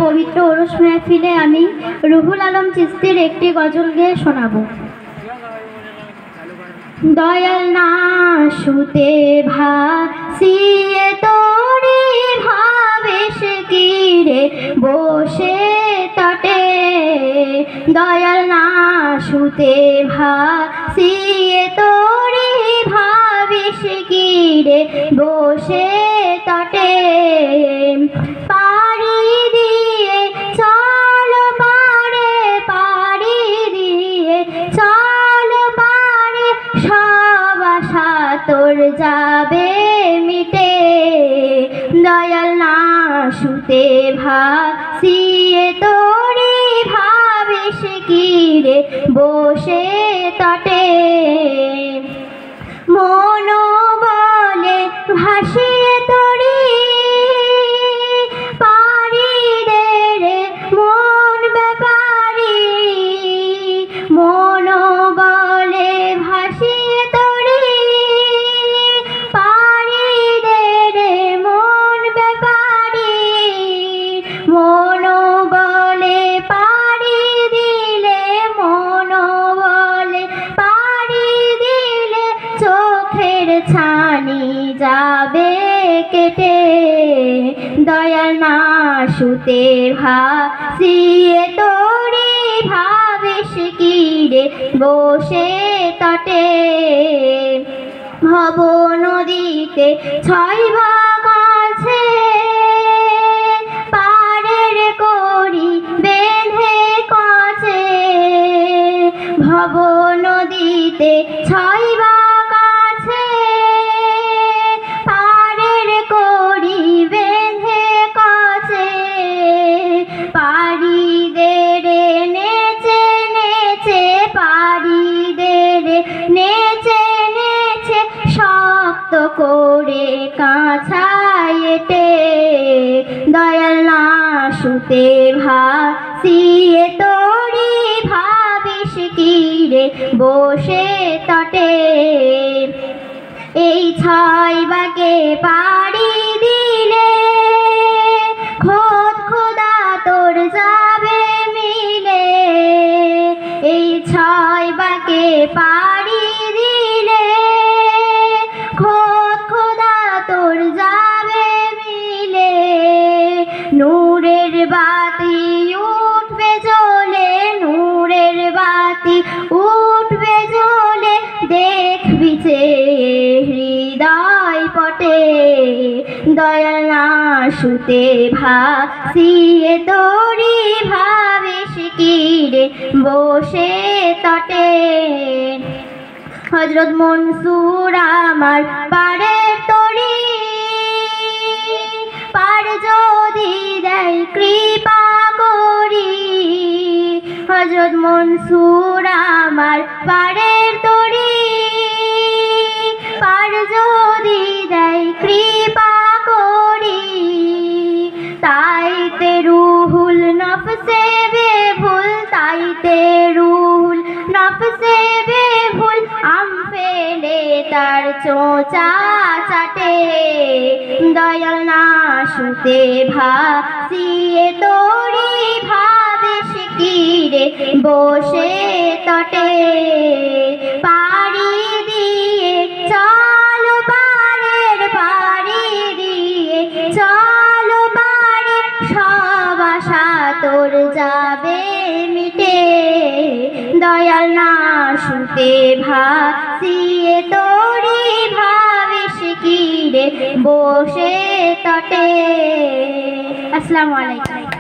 পবিত্র ওরস মেহফিলে আমি রুহুল আলম চিস্তির একটি গজল গেয়ে শোনাবো। দয়াল না শুতে ভাসিয়ে তোরে ভাবেশ কিরে বসে তটে, দয়াল না শুতে ভাসিয়ে তোরে ভাবেশ কিরে বসে তটে, পাড়ি দিয়ে চল পারে, পাড়ি দিয়ে চল পারে, সব আশা তোর যাবে মিটে, দয়াল না শুতে ভাসিয়ে তোরে ভাবেশ কিরে বসে তটে, মন বলে ভাসিয়ে তোরে পারি দে রে মন ব্যাপারি, মন বলে ভাসিয়ে তোরে পারি দে রে মন ব্যাপারি, মন বলে পারি দিলে, মন বলে পারি দিলে চোখের ছানি যাবে কেটে, দয়াল না শুতে ভাসিয়ে তোরে ভাবেশ কিরে বসে তটে, ভব নদীতে 6 ভাগ আছে পারের করি বেঁধে কচে, ভব নদীতে 6 ভাগ আছে পারের করি বেঁধে কচে, পারি দে রে নেচে নেচে, পারি দে রে নেচে নেচে শক্ত করে কাছায়েটে, দয়াল না শুতে ভাসিয়ে তোরে ভাবেশ কিরে বসে তটে, এই 6 ভাগে পাড়ি দিলে খোদ খোদা তোর যাবে মিলে, এই 6 ভাগে পাড়ি দিলে খোদ খোদা তোর যাবে মিলে, নূরের বাতি উঠবে জ্বলে, নূরের বাতি উঠবে জ্বলে, দেখবি চেয়ে হৃদয় পটে, দয়াল না শুতে ভাসিয়ে তোরে ভাবেশ কিরে বসে তটে, হযরত মনসুর আমার পারের তরি, পার যদি দেয় কৃপা করি, হযরত মনসুর আমার পারের তরি, পার যদি দেয় কৃপা করি, তাইতে রুহুল নফসে বেভুল, তাইতে রুহুল নফসে বেভুল আম ফেলে তার চোঁচা চাটে, দয়াল না শুতে ভাসিয়ে তোরে ভাবেশ কিরে বসে তটে, পাড়ি দিয়ে চল পারের, পাড়ি দিয়ে চল পারে, সব আশা তোর যাবে মিটে, দয়াল না শুতে ভাসিয়ে তোরে ভাবেশ কিরে বসে তটে। আসসালামু আলাইকুম।